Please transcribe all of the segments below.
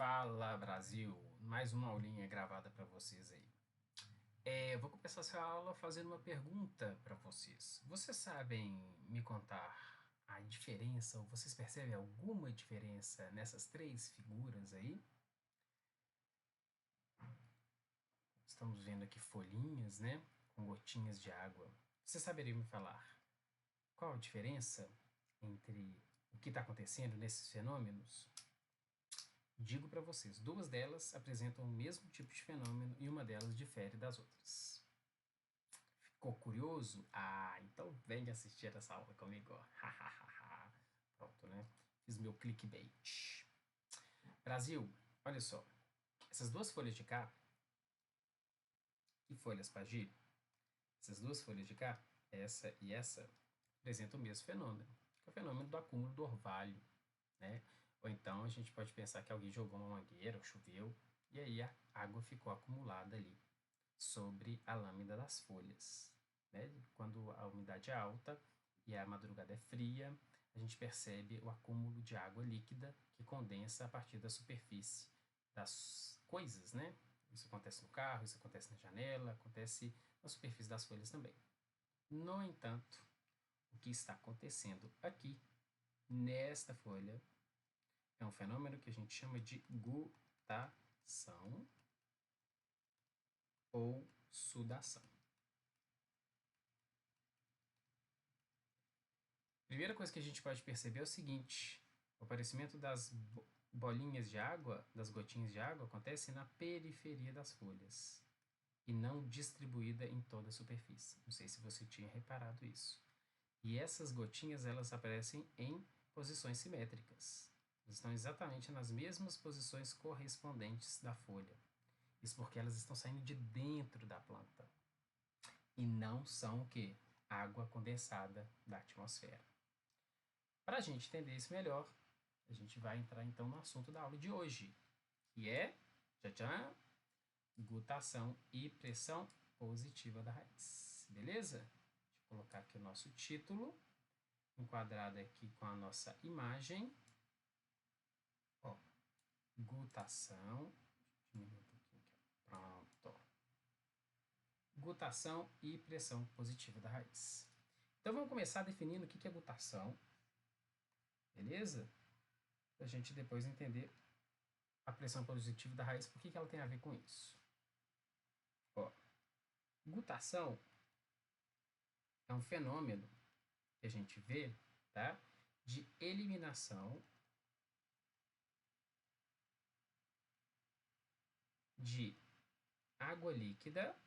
Fala Brasil, mais uma aulinha gravada para vocês aí. Eu vou começar essa aula fazendo uma pergunta para vocês. Vocês sabem me contar a diferença, ou vocês percebem alguma diferença nessas três figuras aí? Estamos vendo aqui folhinhas, né? Com gotinhas de água. Vocês saberiam me falar qual a diferença entre o que está acontecendo nesses fenômenos? Digo para vocês, duas delas apresentam o mesmo tipo de fenômeno e uma delas difere das outras. Ficou curioso? Ah, então vem assistir essa aula comigo. Pronto, né? Fiz meu clickbait. Brasil, olha só. Essas duas folhas de cá, que folhas, Pagilho? Essas duas folhas de cá, essa e essa, apresentam o mesmo fenômeno, que é o fenômeno do acúmulo do orvalho, né? Ou então a gente pode pensar que alguém jogou uma mangueira, ou choveu, e aí a água ficou acumulada ali sobre a lâmina das folhas, né? Quando a umidade é alta e a madrugada é fria, a gente percebe o acúmulo de água líquida que condensa a partir da superfície das coisas, né? Isso acontece no carro, isso acontece na janela, acontece na superfície das folhas também. No entanto, o que está acontecendo aqui, nesta folha, é um fenômeno que a gente chama de gutação ou sudação. Primeira coisa que a gente pode perceber é o seguinte: o aparecimento das bolinhas de água, das gotinhas de água, acontece na periferia das folhas e não distribuída em toda a superfície. Não sei se você tinha reparado isso. E essas gotinhas, elas aparecem em posições simétricas. Elas estão exatamente nas mesmas posições correspondentes da folha. Isso porque elas estão saindo de dentro da planta e não são o quê? Água condensada da atmosfera. Para a gente entender isso melhor, a gente vai entrar então no assunto da aula de hoje, que é tchan, gutação e pressão positiva da raiz. Beleza? Deixa eu colocar aqui o nosso título, enquadrado aqui com a nossa imagem. Ó, gutação. Diminuir um pouquinho aqui. Pronto. Gutação e pressão positiva da raiz. Então vamos começar definindo o que é gutação. Beleza? Para a gente depois entender a pressão positiva da raiz, por que ela tem a ver com isso. Ó, gutação é um fenômeno que a gente vê, tá, de eliminação de água líquida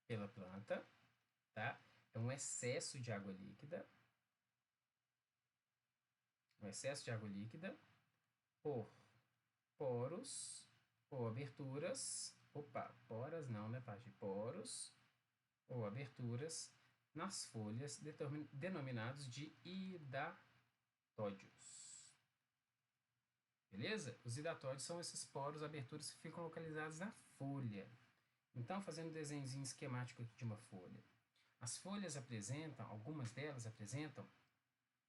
pela planta, tá? É um excesso de água líquida, por poros ou aberturas, poras não, né, Paty? Poros ou aberturas nas folhas denominados de hidatódios. Beleza? Os hidatódios são esses poros, aberturas que ficam localizados na folha. Então, fazendo um desenhozinho esquemático aqui de uma folha. As folhas apresentam, algumas delas apresentam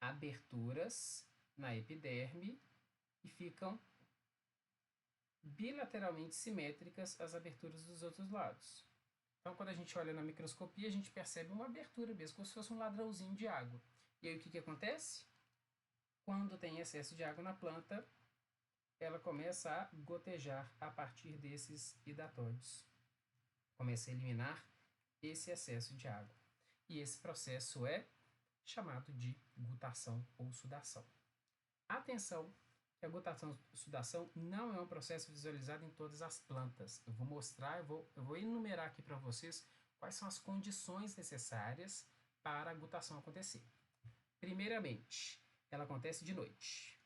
aberturas na epiderme e ficam bilateralmente simétricas às aberturas dos outros lados. Então, quando a gente olha na microscopia, a gente percebe uma abertura mesmo, como se fosse um ladrãozinho de água. E aí, o que acontece? Quando tem excesso de água na planta, ela começa a gotejar a partir desses hidatóides. Começa a eliminar esse excesso de água. E esse processo é chamado de gutação ou sudação. Atenção, que a gutação e sudação não é um processo visualizado em todas as plantas. Eu vou mostrar, eu vou enumerar aqui para vocês quais são as condições necessárias para a gutação acontecer. Primeiramente, ela acontece de noite.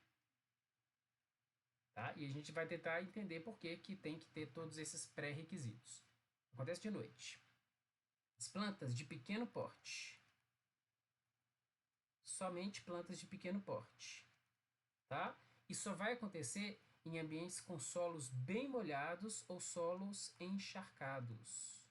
Tá? E a gente vai tentar entender por que tem que ter todos esses pré-requisitos. Acontece de noite. As plantas de pequeno porte. Somente plantas de pequeno porte. Tá? E só vai acontecer em ambientes com solos bem molhados ou solos encharcados.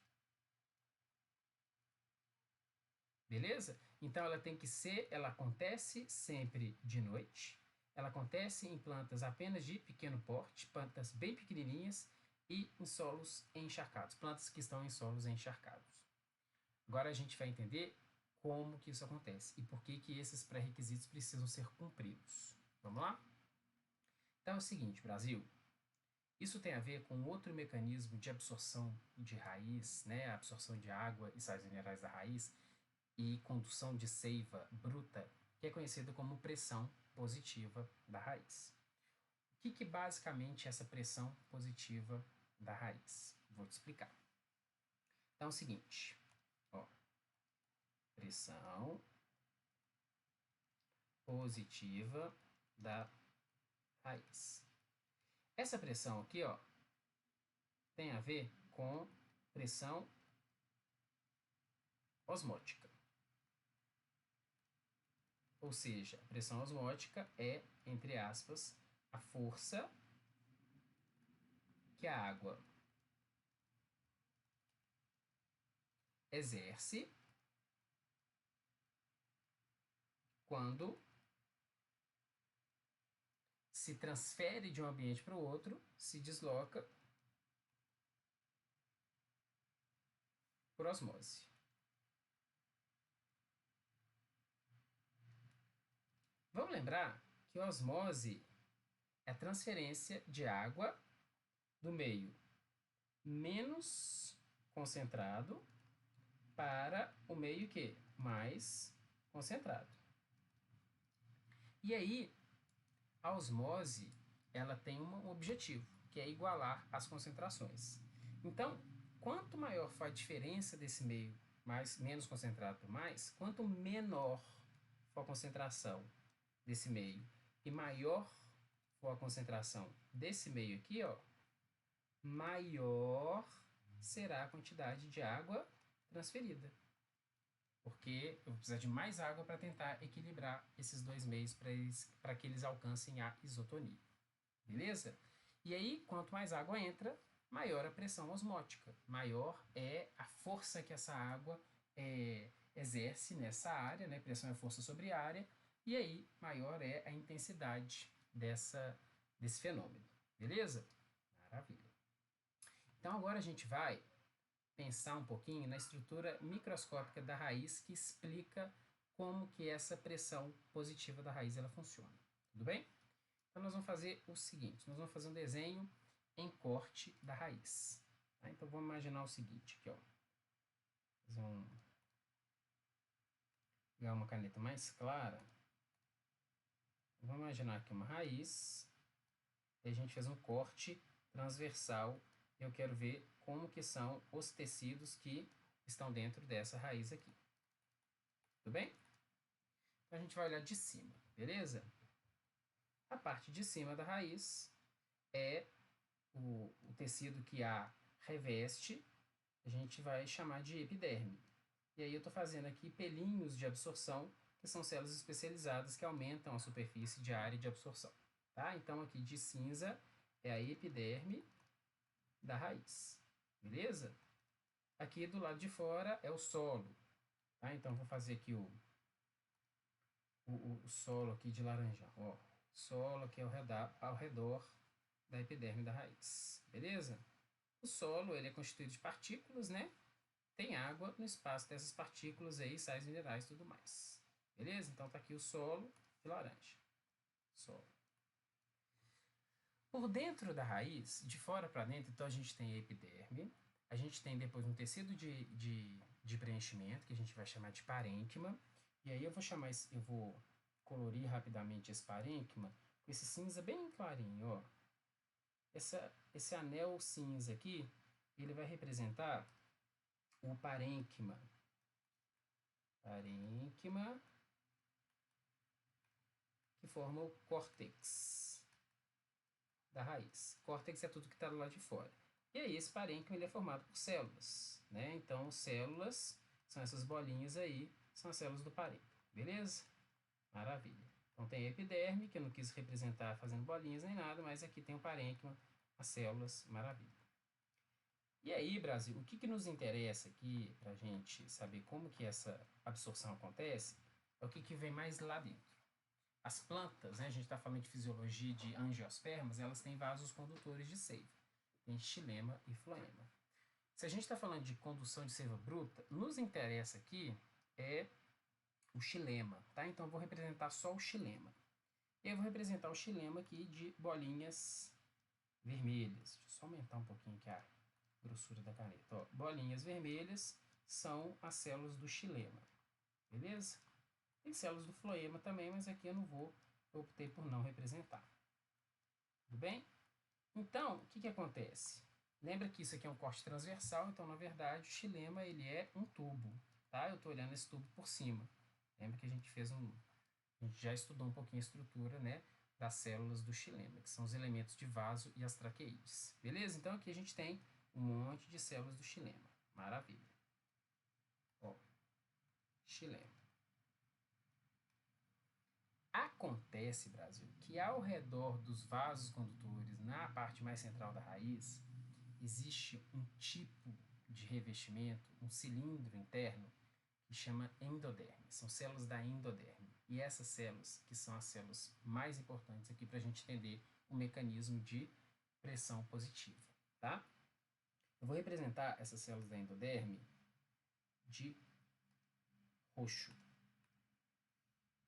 Beleza? Então ela acontece sempre de noite. ela acontece em plantas apenas de pequeno porte, plantas bem pequenininhas e em solos encharcados, plantas que estão em solos encharcados. Agora a gente vai entender como que isso acontece e por que que esses pré-requisitos precisam ser cumpridos. Vamos lá? Então é o seguinte, Brasil, isso tem a ver com outro mecanismo de absorção de raiz, né, a absorção de água e sais minerais da raiz e condução de seiva bruta, que é conhecido como pressão positiva da raiz. O que basicamente é essa pressão positiva da raiz? Vou te explicar. Então é o seguinte, ó, pressão positiva da raiz. Essa pressão aqui, ó, tem a ver com pressão osmótica. Ou seja, a pressão osmótica é, entre aspas, a força que a água exerce quando se transfere de um ambiente para o outro, se desloca por osmose. Vamos lembrar que osmose é a transferência de água do meio menos concentrado para o meio que mais concentrado. E aí, a osmose, ela tem um objetivo, que é igualar as concentrações. Então, quanto maior for a diferença desse meio menos concentrado para mais, quanto menor for a concentração desse meio e maior for a concentração desse meio aqui, ó, maior será a quantidade de água transferida. Porque eu vou precisar de mais água para tentar equilibrar esses dois meios para que eles alcancem a isotonia. Beleza? E aí, quanto mais água entra, maior a pressão osmótica, maior é a força que essa água exerce nessa área, né? Pressão é força sobre área, e aí maior é a intensidade desse fenômeno. Beleza? Maravilha. Então agora a gente vai pensar um pouquinho na estrutura microscópica da raiz que explica como que essa pressão positiva da raiz ela funciona. Tudo bem? Então nós vamos fazer o seguinte, nós vamos fazer um desenho em corte da raiz. Tá? Então vamos imaginar o seguinte, aqui ó. Pegar uma caneta mais clara. Vamos imaginar aqui uma raiz. E a gente fez um corte transversal. Eu quero ver como que são os tecidos que estão dentro dessa raiz aqui. Tudo bem? Então a gente vai olhar de cima, beleza? A parte de cima da raiz é o tecido que a reveste, a gente vai chamar de epiderme. E aí eu estou fazendo aqui pelinhos de absorção, que são células especializadas que aumentam a superfície de área de absorção. Tá? Então aqui de cinza é a epiderme da raiz. Beleza? Aqui do lado de fora é o solo. Tá? Então vou fazer aqui o solo aqui de laranjão. Ó, solo aqui ao redor da epiderme da raiz. Beleza? O solo ele é constituído de partículas, né? Tem água no espaço dessas partículas aí, sais minerais e tudo mais. Beleza? Então tá aqui o solo de laranja. Solo. Por dentro da raiz, de fora para dentro, então a gente tem a epiderme, a gente tem depois um tecido de preenchimento, que a gente vai chamar de parênquima, e aí eu vou colorir rapidamente esse parênquima com esse cinza bem clarinho, ó. Esse anel cinza aqui, ele vai representar o parênquima. Parênquima que forma o córtex da raiz. Córtex é tudo que está do lado de fora. E aí esse parênquima ele é formado por células, né? Então células são essas bolinhas aí, são as células do parênquima. Beleza? Maravilha. Então tem a epiderme, que eu não quis representar fazendo bolinhas nem nada, mas aqui tem o parênquima, as células, maravilha. E aí, Brasil, o que nos interessa aqui para a gente saber como que essa absorção acontece é o que vem mais lá dentro. As plantas, né, a gente está falando de fisiologia de angiospermas, elas têm vasos condutores de seiva. Tem xilema e floema. Se a gente está falando de condução de seiva bruta, nos interessa aqui é o xilema, tá? Então eu vou representar só o xilema. E eu vou representar o xilema aqui de bolinhas vermelhas. Deixa eu só aumentar um pouquinho aqui a grossura da caneta. Ó, bolinhas vermelhas são as células do xilema, beleza? Tem células do floema também, mas aqui eu optei por não representar. Tudo bem? Então, o que acontece? Lembra que isso aqui é um corte transversal, então, na verdade, o xilema ele é um tubo, tá? Eu estou olhando esse tubo por cima. Lembra que a gente a gente já estudou um pouquinho a estrutura, né, das células do xilema, que são os elementos de vaso e as traqueídes. Beleza? Então, aqui a gente tem um monte de células do xilema. Maravilha. Ó, xilema. Acontece, Brasil, que ao redor dos vasos condutores, na parte mais central da raiz, existe um tipo de revestimento, um cilindro interno, que chama endoderme. São células da endoderme. E essas células, que são as células mais importantes aqui para a gente entender o mecanismo de pressão positiva, tá? Eu vou representar essas células da endoderme de roxo.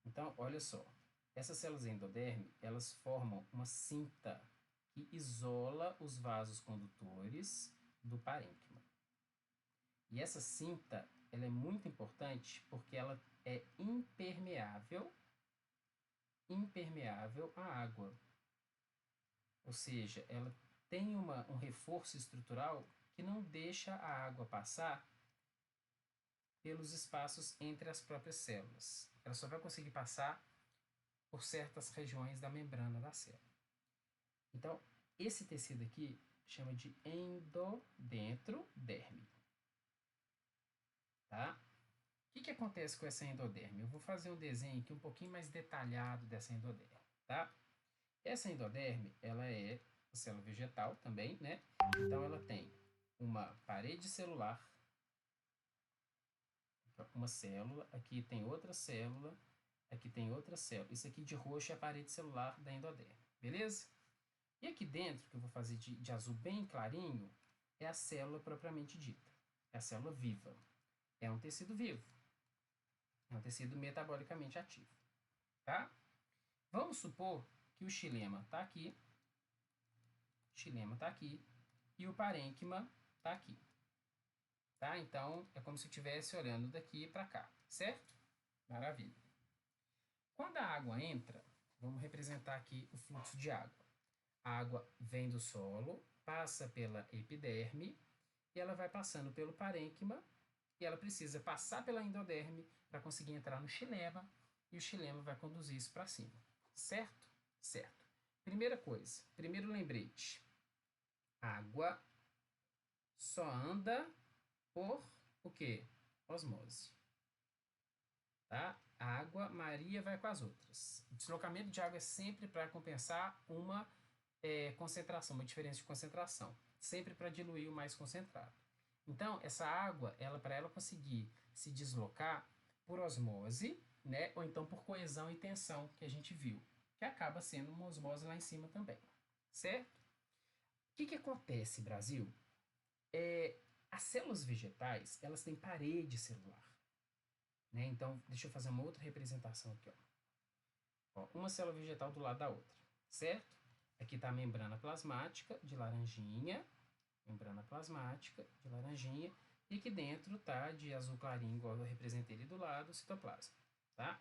Então, olha só. Essas células endoderme, elas formam uma cinta que isola os vasos condutores do parênquima. E essa cinta, ela é muito importante porque ela é impermeável à água. Ou seja, ela tem um reforço estrutural que não deixa a água passar pelos espaços entre as próprias células. Ela só vai conseguir passar por certas regiões da membrana da célula. Então, esse tecido aqui chama de endodendroderme. Tá? O que acontece com essa endoderme? Eu vou fazer um desenho aqui um pouquinho mais detalhado dessa endoderme. Tá? Essa endoderme, ela é uma célula vegetal também, né? Então, ela tem uma parede celular, uma célula, aqui tem outra célula, aqui tem outra célula. Isso aqui de roxo é a parede celular da endoderme, beleza? E aqui dentro, que eu vou fazer de azul bem clarinho, é a célula propriamente dita. É a célula viva. É um tecido vivo. É um tecido metabolicamente ativo. Tá? Vamos supor que o xilema está aqui, e o parênquima está aqui. Tá? Então, é como se eu estivesse olhando daqui para cá, certo? Maravilha. Quando a água entra, vamos representar aqui o fluxo de água. A água vem do solo, passa pela epiderme, e ela vai passando pelo parênquima, e ela precisa passar pela endoderme para conseguir entrar no xilema, e o xilema vai conduzir isso para cima. Certo? Certo. Primeira coisa, primeiro lembrete. Água só anda por o quê? Osmose. Tá? A água, Maria vai com as outras. O deslocamento de água é sempre para compensar uma concentração, uma diferença de concentração. Sempre para diluir o mais concentrado. Então, essa água, para ela conseguir se deslocar por osmose, né? Ou então por coesão e tensão, que a gente viu. Que acaba sendo uma osmose lá em cima também. Certo? O que acontece, Brasil? As células vegetais, elas têm parede celular. Né? Então, deixa eu fazer uma outra representação aqui. Ó, uma célula vegetal do lado da outra, certo? Aqui está a membrana plasmática de laranjinha, e aqui dentro tá de azul clarinho, igual eu representei ali do lado, o citoplasma, tá?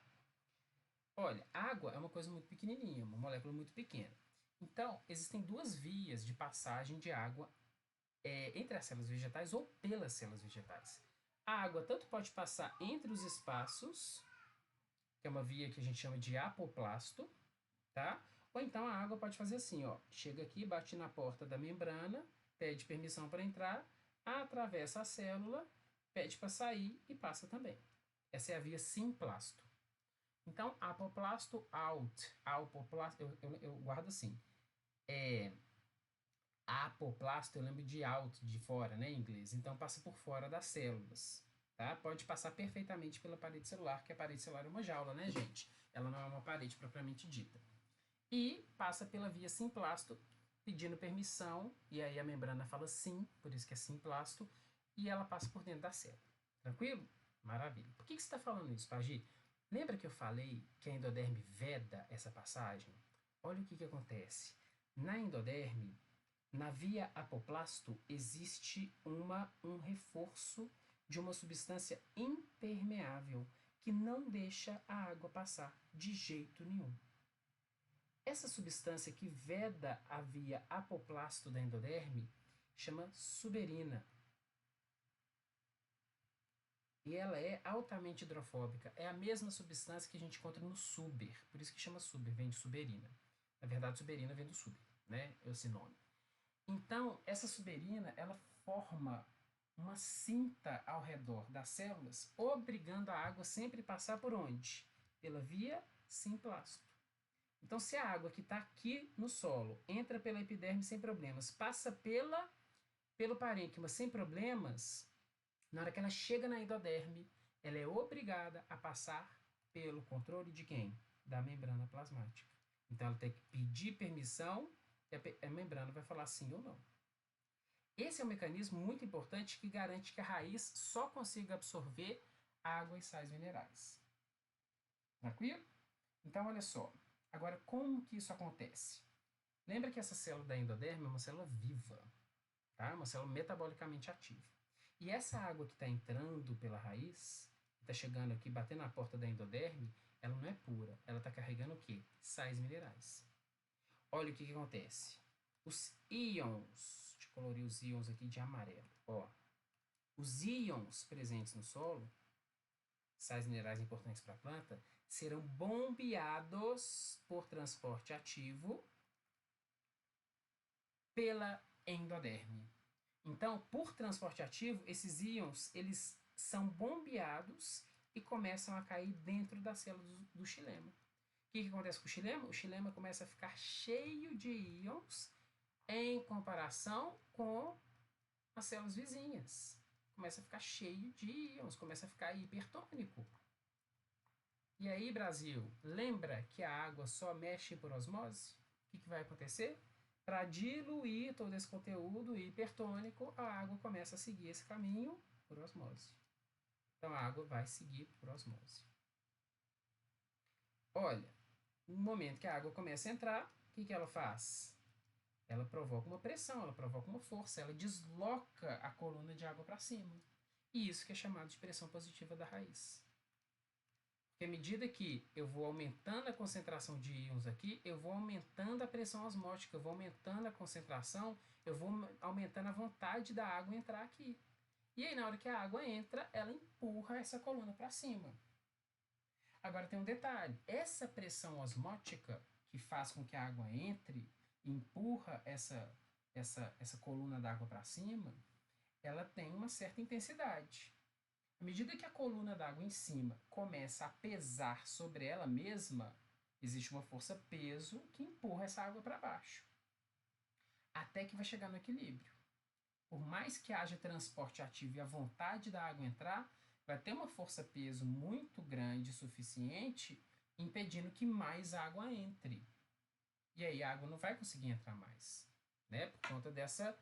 Olha, água é uma coisa muito pequenininha, uma molécula muito pequena. Então, existem duas vias de passagem de água entre as células vegetais ou pelas células vegetais. A água tanto pode passar entre os espaços, que é uma via que a gente chama de apoplasto, tá? Ou então a água pode fazer assim, ó, chega aqui, bate na porta da membrana, pede permissão para entrar, atravessa a célula, pede para sair e passa também. Essa é a via simplasto. Então, apoplasto out, apoplasto, eu guardo assim, apoplasto eu lembro de out, de fora, né, em inglês, então passa por fora das células, tá? Pode passar perfeitamente pela parede celular, que a parede celular é uma jaula, né, gente? Ela não é uma parede propriamente dita. E passa pela via simplasto, pedindo permissão, e aí a membrana fala sim, por isso que é simplasto, e ela passa por dentro da célula. Tranquilo? Maravilha. Por que você está falando isso, Pagi? Lembra que eu falei que a endoderme veda essa passagem? Olha o que acontece. Na endoderme, na via apoplasto, existe um reforço de uma substância impermeável que não deixa a água passar de jeito nenhum. Essa substância que veda a via apoplasto da endoderme chama suberina. E ela é altamente hidrofóbica. É a mesma substância que a gente encontra no suber. Por isso que chama suber, vem de suberina. Na verdade, suberina vem do suber, né? Esse nome. Então, essa suberina, ela forma uma cinta ao redor das células, obrigando a água sempre a passar por onde? Pela via simplasto. Então, se a água que está aqui no solo entra pela epiderme sem problemas, passa pelo parênquima sem problemas, na hora que ela chega na endoderme, ela é obrigada a passar pelo controle de quem? Da membrana plasmática. Então, ela tem que pedir permissão e a membrana vai falar sim ou não. Esse é um mecanismo muito importante que garante que a raiz só consiga absorver água e sais minerais. Tranquilo? Então, olha só. Agora, como que isso acontece? Lembra que essa célula da endoderme é uma célula viva, tá? Uma célula metabolicamente ativa. E essa água que está entrando pela raiz, está chegando aqui, batendo na porta da endoderme, ela não é pura. Ela está carregando o quê? Sais minerais. Olha o que acontece. Os íons, deixa eu colorir os íons aqui de amarelo. Ó, os íons presentes no solo, sais minerais importantes para a planta, serão bombeados por transporte ativo pela endoderme. Então, por transporte ativo, esses íons, eles são bombeados e começam a cair dentro da célula do xilema. O que acontece com o xilema? O xilema começa a ficar cheio de íons em comparação com as células vizinhas. Começa a ficar cheio de íons, começa a ficar hipertônico. E aí, Brasil, lembra que a água só mexe por osmose? O que vai acontecer? Para diluir todo esse conteúdo hipertônico, a água começa a seguir esse caminho por osmose. Então, a água vai seguir por osmose. Olha, no momento que a água começa a entrar, o que ela faz? Ela provoca uma pressão, ela provoca uma força, ela desloca a coluna de água para cima. E isso que é chamado de pressão positiva da raiz. Porque à medida que eu vou aumentando a concentração de íons aqui, eu vou aumentando a pressão osmótica, eu vou aumentando a concentração, eu vou aumentando a vontade da água entrar aqui. E aí, na hora que a água entra, ela empurra essa coluna para cima. Agora tem um detalhe: essa pressão osmótica que faz com que a água entre e empurra essa coluna d'água para cima, ela tem uma certa intensidade. À medida que a coluna d'água em cima começa a pesar sobre ela mesma, existe uma força-peso que empurra essa água para baixo, até que vai chegar no equilíbrio. Por mais que haja transporte ativo e a vontade da água entrar, vai ter uma força-peso muito grande, suficiente, impedindo que mais água entre. E aí a água não vai conseguir entrar mais, né? Por conta dessa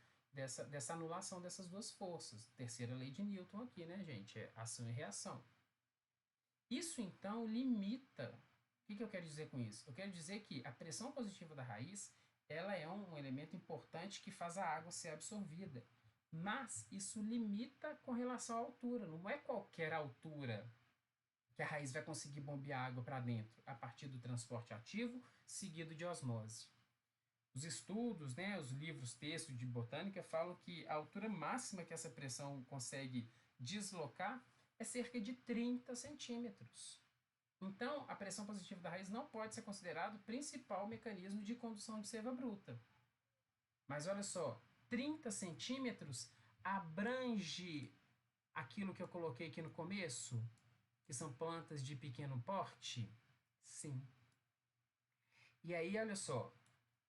anulação dessas duas forças. Terceira lei de Newton aqui, né, gente? É ação e reação. Isso, então, limita... O que eu quero dizer com isso? Eu quero dizer que a pressão positiva da raiz, ela é um elemento importante que faz a água ser absorvida. Mas isso limita com relação à altura. Não é qualquer altura que a raiz vai conseguir bombear água para dentro a partir do transporte ativo, seguido de osmose. Os estudos, né, os livros, textos de botânica falam que a altura máxima que essa pressão consegue deslocar é cerca de 30 centímetros. Então, a pressão positiva da raiz não pode ser considerado o principal mecanismo de condução de seiva bruta. Mas olha só, 30 centímetros abrange aquilo que eu coloquei aqui no começo, que são plantas de pequeno porte? Sim. E aí, olha só,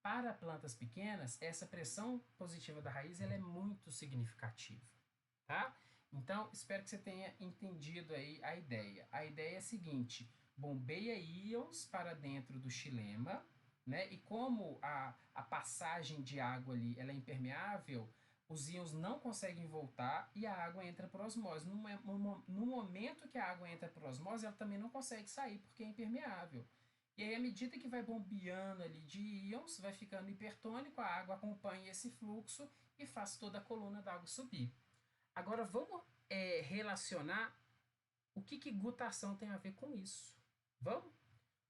para plantas pequenas, essa pressão positiva da raiz ela é muito significativa, tá? Então, espero que você tenha entendido aí a ideia. A ideia é a seguinte: bombeia íons para dentro do xilema, né? E como a passagem de água ali ela é impermeável, os íons não conseguem voltar e a água entra por osmose. No momento que a água entra por osmose, ela também não consegue sair porque é impermeável. E aí, à medida que vai bombeando ali de íons, vai ficando hipertônico, a água acompanha esse fluxo e faz toda a coluna d'água subir. Agora vamos relacionar o que gutação tem a ver com isso. Vamos?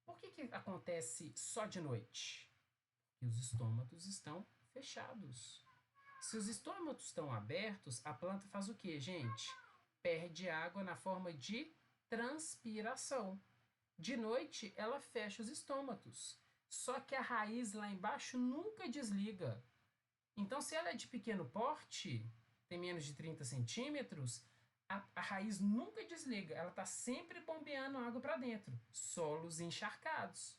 Por que acontece só de noite? E os estômatos estão fechados. Se os estômatos estão abertos, a planta faz o que, gente? Perde água na forma de transpiração. De noite, ela fecha os estômatos. Só que a raiz lá embaixo nunca desliga. Então, se ela é de pequeno porte, tem menos de 30 centímetros, a raiz nunca desliga. Ela está sempre bombeando água para dentro. Solos encharcados.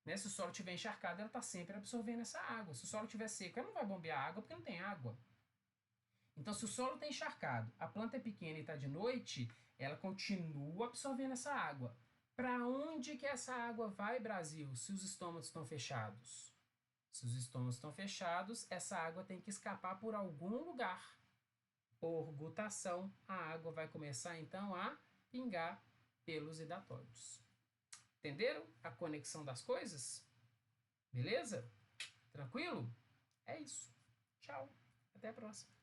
Né? Se o solo estiver encharcado, ela está sempre absorvendo essa água. Se o solo estiver seco, ela não vai bombear água porque não tem água. Então, se o solo está encharcado, a planta é pequena e está de noite, ela continua absorvendo essa água. Para onde que essa água vai, Brasil, se os estômatos estão fechados? Se os estômatos estão fechados, essa água tem que escapar por algum lugar. Por gutação, a água vai começar então a pingar pelos hidatóides. Entenderam a conexão das coisas? Beleza? Tranquilo? É isso. Tchau. Até a próxima.